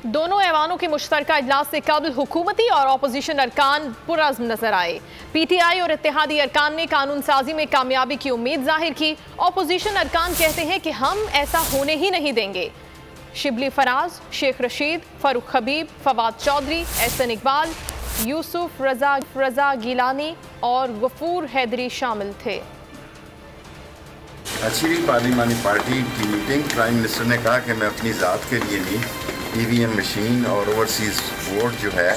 दोनों ऐवानों के मुश्तरका इजलास से कबल हुकूमती और अपोजिशन अरकान पुरअज़्म नजर आए। PTI और इत्तेहादी अरकान ने कानून साजी में कामयाबी की उम्मीद जाहिर की। अपोजिशन अरकान कहते हैं कि हम ऐसा होने ही नहीं देंगे। शिबली फराज, शेख रशीद, फरूख हबीब, फवाद चौधरी, एहसन इकबाल, यूसुफ रजा गिलानी और गफूर हैदरी शामिल थे। अच्छी भी पार्लिमानी पार्टी की मीटिंग। प्राइम मिनिस्टर ने कहा कि मैं अपनी ज़ात के लिए नहीं, EVM मशीन और ओवरसीज़ वोट जो है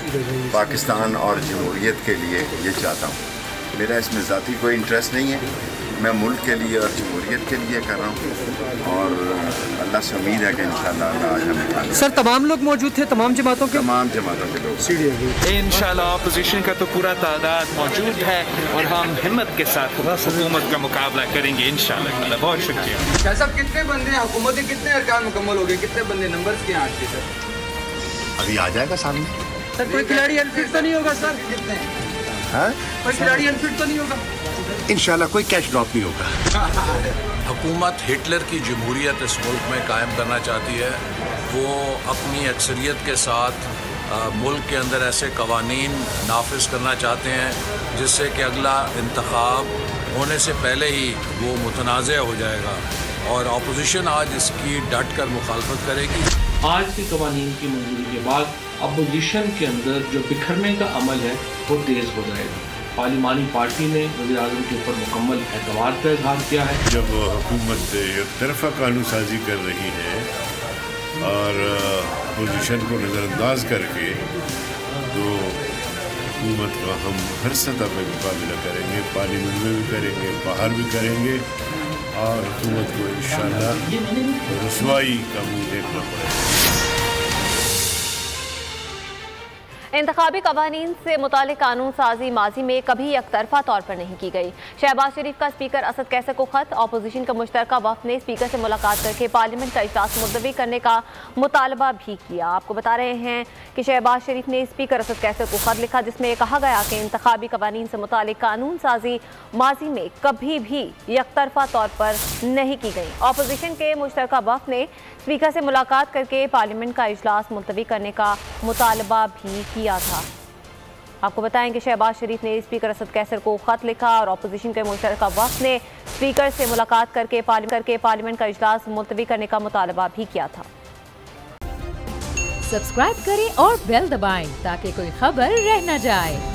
पाकिस्तान और जमहूरियत के लिए ये चाहता हूँ। मेरा इसमें ज़ाती कोई इंटरेस्ट नहीं है। मैं मुल्क के लिए और जमहूरियत के लिए कर रहा हूँ और अल्लाह से उम्मीद है कि इंशाअल्लाह आज हमें। सर तमाम लोग मौजूद थे, तमाम जमातों के लोग इंशाअल्लाह अपोजिशन का तो पूरा तादाद मौजूद है और हम हिम्मत के साथ हुकूमत का मुकाबला करेंगे इंशाअल्लाह। बहुत शुक्रिया। शाह साहब कितने बंदे हैं हुकूमत के, कितने अरकान मुकम्मल हो गए, कितने बंदे नंबर्स के आज के सर अभी आ जाएगा सामने। सर कोई खिलाड़ी अनफिट तो नहीं होगा सर? कितने कोई खिलाड़ी अनफिट तो नहीं होगा? इंशाल्लाह कोई कैश ड्रॉप नहीं होगा। हुकूमत हिटलर की जमहूरियत इस मुल्क में कायम करना चाहती है। वो अपनी अक्सरियत के साथ मुल्क के अंदर ऐसे कवानीन नाफिज करना चाहते हैं जिससे कि अगला इंतखाब होने से पहले ही वो मुतनाज़ हो जाएगा और अपोजिशन आज इसकी डट कर मुखालफत करेगी। आज के कवानीन की मंजूरी के बाद अपोजिशन के अंदर जो बिखरने का अमल है वो तेज़ हो जाएगा। पार्लिमानी पार्टी ने वज़ीर-ए-आज़म के ऊपर मुकम्मल एतबार का इजहार किया है। जब हुकूमत एक तरफा कानून साजी कर रही है और अपोजिशन को नज़रअंदाज करके तो हुकूमत का हम हर सतह पर मुकाबला करेंगे, पार्लियामेंट में भी करेंगे, बाहर भी करेंगे और हुकूमत को इंशाअल्लाह रुसवाई का मुँह देखना पड़ेगा। इंतखाबी कवानीन से मुतालिक कानून साजी माजी में कभी एकतरफा तौर पर नहीं की गई। शहबाज शरीफ का स्पीकर असद कैसर को खत। अपोजिशन का मुश्तरका वफ़द ने स्पीकर से मुलाकात करके पार्लियामेंट का इजलास मुलतवी करने का मुतालबा भी किया। आपको बता रहे हैं कि शहबाज शरीफ ने स्पीकर असद कैसर को खत लिखा जिसमें कहा गया कि इंतखाबी कवानीन से मुतालिक कानून साजी माजी में कभी भी एकतरफा तौर पर नहीं की गई। अपोजिशन के मुश्तरका वफ़द ने स्पीकर से मुलाकात करके पार्लियामेंट का इजलास मुलतवी करने का मुतालबा भी किया था। आपको बताएं कि शहबाज शरीफ ने स्पीकर असद कैसर को खत लिखा और अपोजिशन के मुश्तरका वफ़द ने स्पीकर से मुलाकात करके पार्लियामेंट का इजलास मुलतवी करने का मुतालबा भी किया था। सब्सक्राइब करें और बेल दबाएं ताकि कोई खबर रह न जाए।